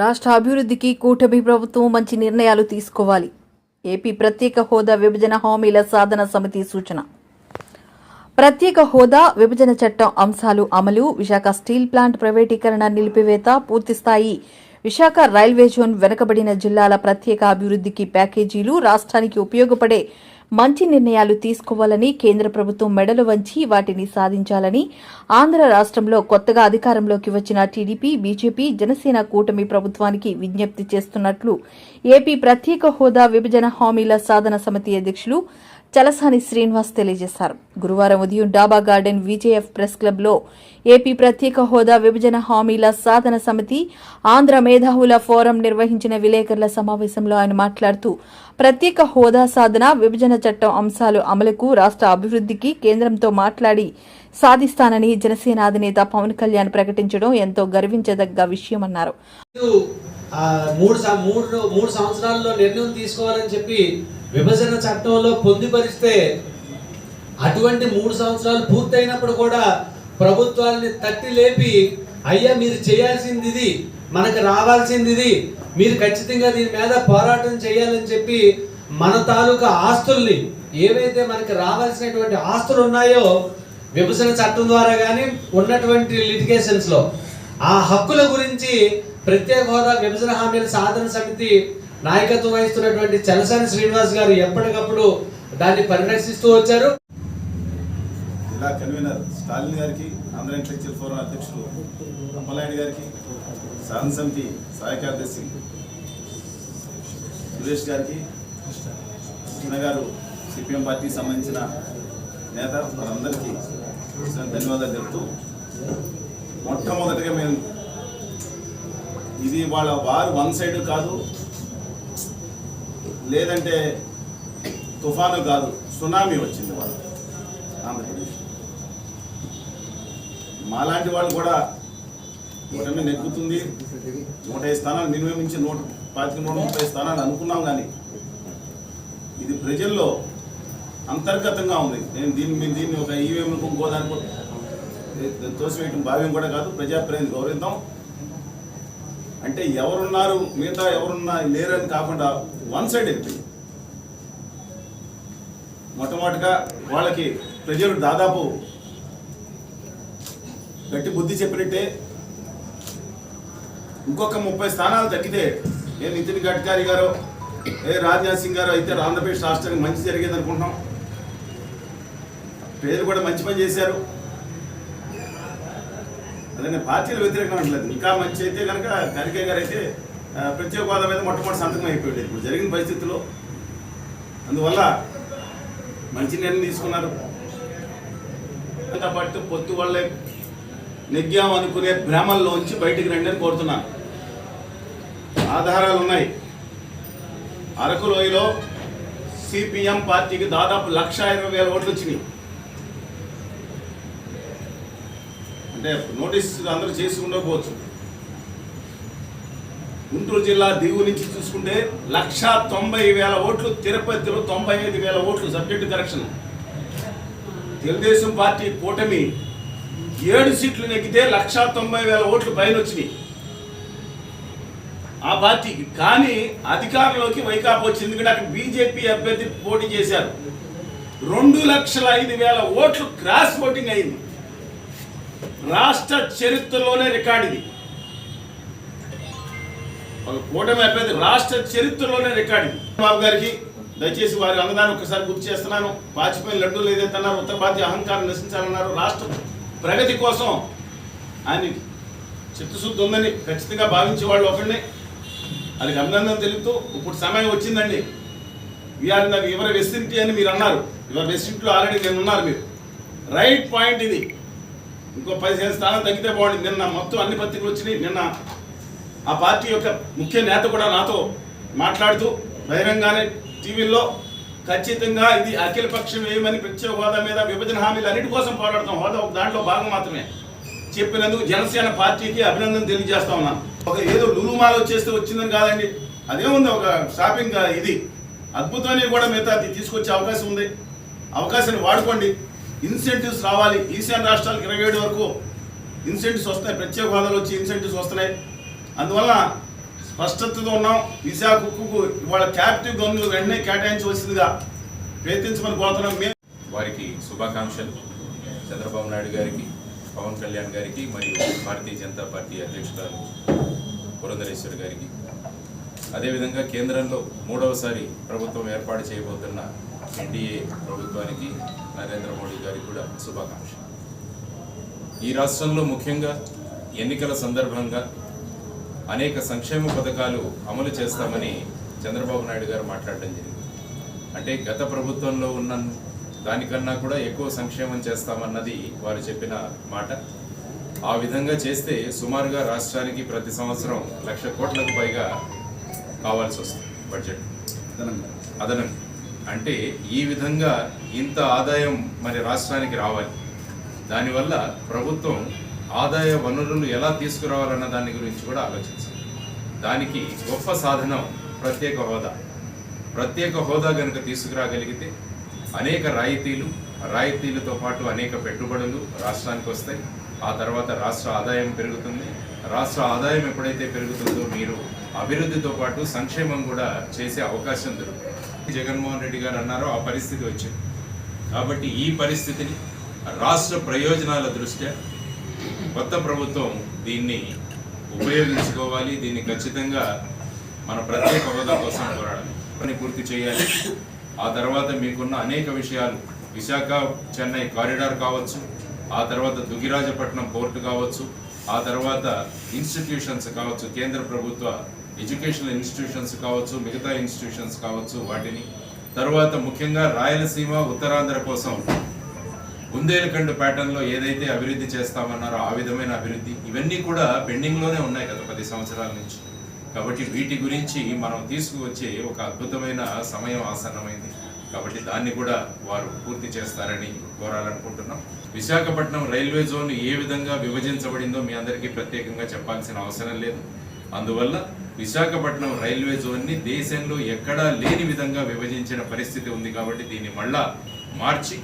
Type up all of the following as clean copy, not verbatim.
రాష్ట్ర అభివృద్ధికి కూటమి ప్రభుత్వం మంచి నిర్ణయాలు తీసుకోవాలి. ఏపీ ప్రత్యేక హోదా విభజన హామీల సాధన సమితి సూచన. ప్రత్యేక హోదా విభజన చట్టం అంశాలు అమలు, విశాఖ స్టీల్ ప్లాంట్ ప్రైవేటీకరణ నిలిపివేత, పూర్తిస్థాయి విశాఖ రైల్వే జోన్, వెనుకబడిన జిల్లాల ప్రత్యేక అభివృద్ధికి ప్యాకేజీలు, రాష్ట్రానికి ఉపయోగపడే మంచి నిర్ణయాలు తీసుకోవాలని, కేంద్ర ప్రభుత్వం మెడలు వంచి వాటిని సాధించాలని ఆంధ్ర రాష్ట్రంలో కొత్తగా అధికారంలోకి వచ్చిన టీడీపీ, బీజేపీ, జనసేన కూటమి ప్రభుత్వానికి విజ్ఞప్తి చేస్తున్నట్లు ఏపీ ప్రత్యేక హోదా విభజన హామీల సాధన సమితి అధ్యక్షులు చలసాని శ్రీనివాస్ తెలియజేశారు. గురువారం ఉదయం డాబా గార్డెన్ విజేఎఫ్ ప్రెస్ క్లబ్లో ఏపీ ప్రత్యేక హోదా విభజన హామీల సాధన సమితి ఆంధ్ర మేధావుల ఫోరం నిర్వహించిన విలేకరుల సమావేశంలో ఆయన మాట్లాడుతూ, ప్రత్యేక హోదా సాధన, విభజన చట్టం అంశాలు అమలుకు, రాష్ట్ర అభివృద్ధికి కేంద్రంతో మాట్లాడి సాధిస్తానని జనసేన అధినేత పవన్ కళ్యాణ్ ప్రకటించడం ఎంతో గర్వించదగ్గ విషయమన్నారు. 3 సంవత్సరాల్లో నిర్ణయం తీసుకోవాలని చెప్పి విభజన చట్టంలో పొందుపరిస్తే, అటువంటి 3 సంవత్సరాలు పూర్తయినప్పుడు కూడా ప్రభుత్వాన్ని తట్టి లేపి, అయ్యా మీరు చేయాల్సింది ఇది, మనకు రావాల్సింది ఇది, మీరు ఖచ్చితంగా దీని మీద పోరాటం చేయాలని చెప్పి మన తాలూకా ఆస్తుల్ని, ఏవైతే మనకు రావాల్సినటువంటి ఆస్తులు ఉన్నాయో విభజన చట్టం ద్వారా కానీ ఉన్నటువంటి లిటిగేషన్స్లో ఆ హక్కుల గురించి ప్రత్యేక హోదా విభజన హామీల సాధన సమితి నాయకత్వం వహిస్తున్నటువంటి చలసాని శ్రీనివాస్ గారు ఎప్పటికప్పుడు దాన్ని పరిరక్షిస్తూ వచ్చారు. జిల్లా కన్వీనర్ స్టాలిన్ గారికి, ఆంధ్ర ఇంటలెక్చువల్ ఫోరం అధ్యక్షులు అప్పలనాయుడు గారికి, సాధన సమితి సహాయ కార్యదర్శి సురేష్ గారికి, కృష్ణ గారు సిపిఎం పార్టీకి సంబంధించిన నేత, వారందరికీ ధన్యవాదాలు తెలుపుతూ, మొట్టమొదటిగా మేము ఇది వారు వన్ సైడ్ కాదు, లేదంటే తుఫాను కాదు, సునామీ వచ్చింది వాళ్ళు ఆంధ్రప్రదేశ్. మాలాంటి వాళ్ళు కూడా కూటమి నెగ్గుతుంది, 105 స్థానాలు మినిమం నుంచి 125-130 స్థానాలు అనుకున్నాం. కానీ ఇది ప్రజల్లో అంతర్గతంగా ఉంది. నేను దీన్ని ఒక ఈవీఎంలకు ఇంకోదానికి తోసివేయటం భావ్యం కూడా కాదు. ప్రజాప్రతినిధిని గౌరవిద్దాం. అంటే ఎవరున్నారు, మిగతా ఎవరున్నా లేరని కాకుండా వన్ సైడ్ అయిపోయింది. మొట్టమొదటిగా వాళ్ళకి ప్రజలు దాదాపు గట్టి బుద్ధి చెప్పినట్టే. ఇంకొక 30 స్థానాలు తగ్గితే నితిన్ గడ్కరీ గారు, రాజ్నాథ్ సింగ్ గారు అయితే ఆంధ్రప్రదేశ్ రాష్ట్రానికి మంచి జరిగేది అనుకుంటున్నాం. ప్రజలు కూడా మంచి పని చేశారు. అదే పార్టీలు వ్యతిరేకం అంటలేదు. ఇంకా మంచి అయితే కనుక ఖర్గే గారు అయితే ప్రత్యేక హోదా మీద మొట్టమొదటి సంతకం అయిపోయింది ఇప్పుడు జరిగిన పరిస్థితుల్లో. అందువల్ల మంచి నిర్ణయం తీసుకున్నారు. పాటు పొత్తు వల్లే నెగ్గాం అనుకునే భ్రమల్లోంచి బయటికి రండి అని కోరుతున్నాను. ఆధారాలు ఉన్నాయి. అరకు లోయలో సిపిఎం పార్టీకి దాదాపు 1,20,000 ఓట్లు వచ్చినాయి. అంటే నోటీస్ అందరూ చేసి ఉండకపోవచ్చు. గుంటూరు జిల్లా దిగువ నుంచి చూసుకుంటే 1,90,000 ఓట్లు, తిరుపతిలో 95,000 ఓట్లు, సబ్జెక్టు కరెక్షన్. తెలుగుదేశం పార్టీ కూటమి 7 సీట్లు నెగ్గితే 1,90,000 ఓట్లు పైన వచ్చినాయి ఆ పార్టీకి. కానీ అధికారంలోకి వైకాపా వచ్చింది. ఎందుకంటే అక్కడ బీజేపీ అభ్యర్థి పోటీ చేశారు. 2,05,000 ఓట్లు క్రాస్ ఓటింగ్ అయింది. రాష్ట్ర చరిత్రలోనే రికార్డు ఇది. ఒక కూటమి అభ్యర్థి రాష్ట్ర చరిత్రలోనే రికార్డు ఇది. బాబు గారికి దయచేసి వారి అన్నదాన్ని ఒకసారి గుర్తు చేస్తున్నాను. వాజ్పేయి లడ్డూలు ఏదైతే అన్నారు, ఉత్తర భారతీయ అహంకారం నశించాలన్నారు. రాష్ట్ర ప్రగతి కోసం ఆయన చిత్తశుద్ధి ఉందని ఖచ్చితంగా భావించే వాళ్ళు ఒకరిని, అది అభినందన తెలుపుతూ, ఇప్పుడు సమయం వచ్చిందండి. వీఆర్ నాకు ఎవరి వెస్టింటీ అని మీరు అన్నారు. ఎవరి వెస్టింట్లో ఆల్రెడీ నేను ఉన్నారు. మీరు రైట్ పాయింట్ ఇది. ఇంకో 15 స్థానం తగ్గితే బాగుంది. నిన్న మొత్తం అన్ని పత్రికలు వచ్చినాయి. నిన్న ఆ పార్టీ యొక్క ముఖ్య నేత కూడా నాతో మాట్లాడుతూ బహిరంగానే టీవీల్లో ఖచ్చితంగా ఇది అఖిలపక్షం ఏమని, ప్రత్యేక హోదా మీద, విభజన హామీలు అన్నిటి కోసం పోరాడతాం, హోదా దాంట్లో భాగం మాత్రమే చెప్పినందుకు జనసేన పార్టీకి అభినందన తెలియజేస్తా ఉన్నాను. ఒక ఏదో లులుమాల వచ్చేస్తే వచ్చిందని కాదండి. అదేముంది, ఒక షాపింగ్ ఇది అద్భుతమైన కూడా మిగతా తీసుకొచ్చే అవకాశం ఉంది. అవకాశాన్ని వాడుకోండి. ఇన్సెంటివ్స్ రావాలి. ఈశాన్య రాష్ట్రాలకు 27 వరకు ఇన్సెంటివ్స్ వస్తున్నాయి. ప్రత్యేక హోదాలు వచ్చి ఇన్సెంటివ్స్ వస్తున్నాయి. అందువల్ల స్పష్టతతో ఉన్నాం. విశాఖ ఉక్కుకు ఇవాళ క్యాప్టివ్ గనులు వెంటనే కేటాయించవలసిందిగా ప్రయత్నించమని కోరుతున్నాం. మేము వారికి శుభాకాంక్షలు. చంద్రబాబు నాయుడు గారికి, పవన్ కళ్యాణ్ గారికి మరియు భారతీయ జనతా పార్టీ అధ్యక్షురాలు పురంధరేశ్వరి గారికి, అదేవిధంగా కేంద్రంలో మూడవసారి ప్రభుత్వం ఏర్పాటు చేయబోతున్న ఎన్డీఏ ప్రభుత్వానికి నరేంద్ర మోడీ గారికి కూడా శుభాకాంక్షలు. ఈ రాష్ట్రంలో ముఖ్యంగా ఎన్నికల సందర్భంగా అనేక సంక్షేమ పథకాలు అమలు చేస్తామని చంద్రబాబు నాయుడు గారు మాట్లాడడం జరిగింది. అంటే గత ప్రభుత్వంలో ఉన్న దానికన్నా కూడా ఎక్కువ సంక్షేమం చేస్తామన్నది వారు చెప్పిన మాట. ఆ విధంగా చేస్తే సుమారుగా రాష్ట్రానికి ప్రతి సంవత్సరం 1,00,000 కోట్లకు పైగా కావాల్సి వస్తుంది బడ్జెట్ అదనంగా. అంటే ఈ విధంగా ఇంత ఆదాయం మరి రాష్ట్రానికి రావాలి. దానివల్ల ప్రభుత్వం ఆదాయ వనరులు ఎలా తీసుకురావాలన్న దాని గురించి కూడా ఆలోచించాలి. దానికి గొప్ప సాధనం ప్రత్యేక హోదా. ప్రత్యేక హోదా కనుక తీసుకురాగలిగితే అనేక రాయితీలతో పాటు అనేక పెట్టుబడులు రాష్ట్రానికి వస్తాయి. ఆ తర్వాత రాష్ట్ర ఆదాయం పెరుగుతుంది. రాష్ట్ర ఆదాయం ఎప్పుడైతే పెరుగుతుందో మీరు అభివృద్ధితో పాటు సంక్షేమం కూడా చేసే అవకాశం దొరుకుతుంది. జగన్మోహన్ రెడ్డి గారు అన్నారో ఆ పరిస్థితి వచ్చింది. కాబట్టి ఈ పరిస్థితిని రాష్ట్ర ప్రయోజనాల దృష్ట్యా కొత్త ప్రభుత్వం దీన్ని ఉపయోగించుకోవాలి. దీన్ని ఖచ్చితంగా మన ప్రత్యేక హోదా కోసం పోరాడాలి, పని పూర్తి చేయాలి. ఆ తర్వాత మీకున్న అనేక విషయాలు, విశాఖ చెన్నై కారిడార్ కావచ్చు, ఆ తర్వాత దుగిరాజపట్నం పోర్టు కావచ్చు, ఆ తర్వాత ఇన్స్టిట్యూషన్స్ కావచ్చు, కేంద్ర ప్రభుత్వ ఎడ్యుకేషనల్ ఇన్స్టిట్యూషన్స్ కావచ్చు, మిగతా ఇన్స్టిట్యూషన్స్ కావచ్చు, వాటిని తర్వాత ముఖ్యంగా రాయలసీమ ఉత్తరాంధ్ర కోసం బుందేలఖండ్ ప్యాటర్న్లో ఏదైతే అభివృద్ధి చేస్తామన్నారో ఆ విధమైన అభివృద్ధి, ఇవన్నీ కూడా పెండింగ్లోనే ఉన్నాయి గత 10 సంవత్సరాల నుంచి. కాబట్టి వీటి గురించి మనం తీసుకువచ్చే ఒక అద్భుతమైన సమయం ఆసన్నమైంది. కాబట్టి దాన్ని కూడా వారు పూర్తి చేస్తారని కోరాలనుకుంటున్నాం. విశాఖపట్నం రైల్వే జోన్ ఏ విధంగా విభజించబడిందో మీ అందరికీ ప్రత్యేకంగా చెప్పాల్సిన అవసరం లేదు. అందువల్ల విశాఖపట్నం రైల్వే జోన్ని దేశంలో ఎక్కడా లేని విధంగా విభజించిన పరిస్థితి ఉంది. కాబట్టి దీన్ని మళ్ళా మార్చి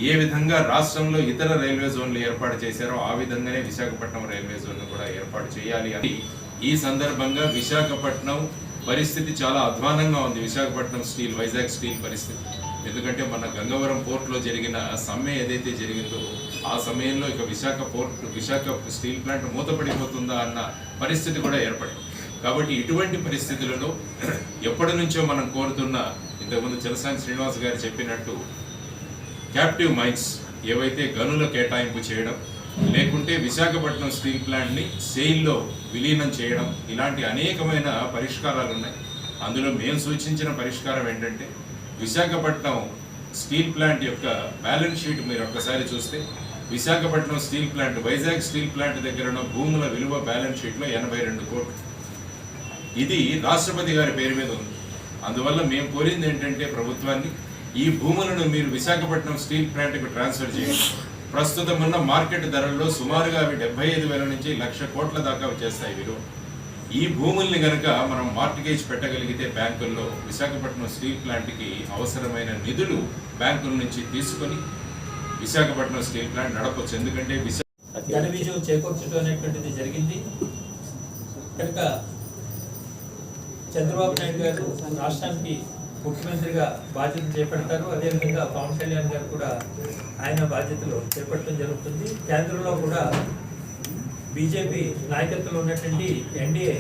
ఏ విధంగా రాష్ట్రంలో ఇతర రైల్వే జోన్లు ఏర్పాటు చేశారో ఆ విధంగానే విశాఖపట్నం రైల్వే జోన్ కూడా ఏర్పాటు చేయాలి అని ఈ సందర్భంగా విశాఖపట్నం పరిస్థితి చాలా అధ్వానంగా ఉంది. విశాఖపట్నం స్టీల్, వైజాగ్ స్టీల్ పరిస్థితి. ఎందుకంటే మన గంగవరం పోర్టులో జరిగిన సమ్మె ఏదైతే జరిగిందో ఆ సమయంలో ఇక విశాఖ స్టీల్ ప్లాంట్ మూతపడిపోతుందా అన్న పరిస్థితి కూడా ఏర్పడింది. కాబట్టి ఇటువంటి పరిస్థితులలో ఎప్పటి నుంచో మనం కోరుతున్న, ఇంతకుముందు చలసాని శ్రీనివాస్ గారు చెప్పినట్టు క్యాప్టివ్ మైన్స్ ఏవైతే గనుల కేటాయింపు చేయడం, లేకుంటే విశాఖపట్నం స్టీల్ ప్లాంట్ని సెయిల్లో విలీనం చేయడం, ఇలాంటి అనేకమైన పరిష్కారాలు ఉన్నాయి. అందులో మేము సూచించిన పరిష్కారం ఏంటంటే విశాఖపట్నం స్టీల్ ప్లాంట్ యొక్క బ్యాలెన్స్ షీట్ మీరు ఒక్కసారి చూస్తే Visakhapatnam steel plant, Vizag steel plant దగ్గర ఉన్న భూముల విలువ బ్యాలెన్స్ షీట్లో 82 కోట్లు. ఇది రాష్ట్రపతి గారి పేరు మీద ఉంది. అందువల్ల మేము కోరింది ఏంటంటే ప్రభుత్వాన్ని, ఈ భూములను మీరు విశాఖపట్నం స్టీల్ ప్లాంట్కు ట్రాన్స్ఫర్ చేయండి. ప్రస్తుతం ఉన్న మార్కెట్ ధరల్లో సుమారుగా అవి 75,000 నుంచి 1,00,000 కోట్ల దాకా వచ్చేస్తాయి విలువ. ఈ భూముల్ని కనుక మనం మార్టిగేజ్ పెట్టగలిగితే బ్యాంకుల్లో విశాఖపట్నం స్టీల్ ప్లాంట్కి అవసరమైన నిధులు బ్యాంకుల నుంచి తీసుకొని విశాఖపట్నం స్టీల్ ప్లాంట్ నడపచ్చు. ఎందుకంటే ఘన విజయం చేకూర్చడం అనేటువంటిది జరిగింది కనుక చంద్రబాబు నాయుడు గారు రాష్ట్రానికి ముఖ్యమంత్రిగా బాధ్యతలు చేపడతారు. అదేవిధంగా పవన్ కళ్యాణ్ గారు కూడా ఆయన బాధ్యతలు చేపట్టడం జరుగుతుంది. కేంద్రంలో కూడా బీజేపీ నాయకత్వంలో ఉన్నటువంటి ఎన్డీఏ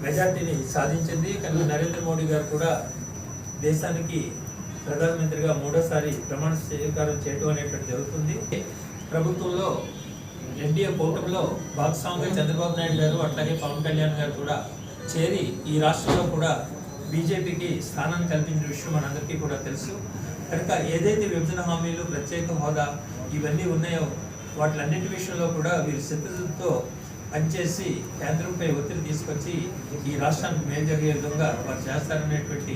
మెజార్టీని సాధించింది. కనుక నరేంద్ర మోడీ గారు కూడా దేశానికి ప్రధానమంత్రిగా మూడోసారి ప్రమాణ స్వీకారం చేయడం అనేటువంటి జరుగుతుంది. ప్రభుత్వంలో ఎన్డీఏ కూటమిలో భాగస్వామిగా చంద్రబాబు నాయుడు గారు అట్లాగే పవన్ కళ్యాణ్ గారు కూడా చేరి ఈ రాష్ట్రంలో కూడా బీజేపీకి స్థానాన్ని కల్పించిన విషయం మనందరికీ కూడా తెలుసు. కనుక ఏదైతే విభజన హామీలు, ప్రత్యేక హోదా ఇవన్నీ ఉన్నాయో వాటిలన్నింటి విషయంలో కూడా వీరు సిద్ధతతో పనిచేసి కేంద్రంపై ఒత్తిడి తీసుకొచ్చి ఈ రాష్ట్రానికి మేలు జరిగే విధంగా వారు చేస్తారనేటువంటి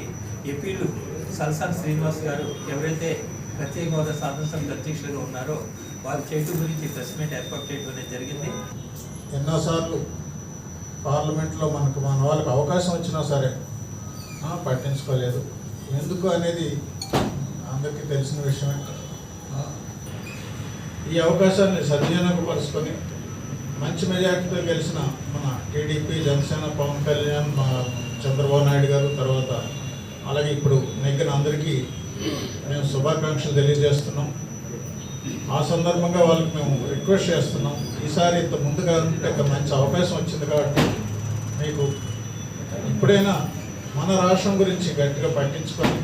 ఎంపీలు చలసాని శ్రీనివాస్ గారు ఎవరైతే ప్రత్యేక హోదా సాధన సమితి అధ్యక్షులుగా ఉన్నారో వారు చేయటం గురించి ప్రెస్ మీట్ ఏర్పాటు చేయడం అనేది జరిగింది. ఎన్నోసార్లు పార్లమెంట్లో మన వాళ్ళకి అవకాశం వచ్చినా సరే పట్టించుకోలేదు. ఎందుకు అనేది అందరికీ తెలిసిన విషయమే. ఈ అవకాశాన్ని సద్వినియోగపరుచుకొని మంచి మెజార్టీతో గెలిచిన మన టీడీపీ, జనసేన, పవన్ కళ్యాణ్, చంద్రబాబు నాయుడు గారు, తర్వాత అలాగే ఇప్పుడు నెగ్గిన అందరికీ మేము శుభాకాంక్షలు తెలియజేస్తున్నాం. ఆ సందర్భంగా వాళ్ళకి మేము రిక్వెస్ట్ చేస్తున్నాం, ఈసారి ఇంత ముందుగా ఒక మంచి అవకాశం వచ్చింది కాబట్టి మీకు ఇప్పుడైనా మన రాష్ట్రం గురించి గట్టిగా పట్టించుకొని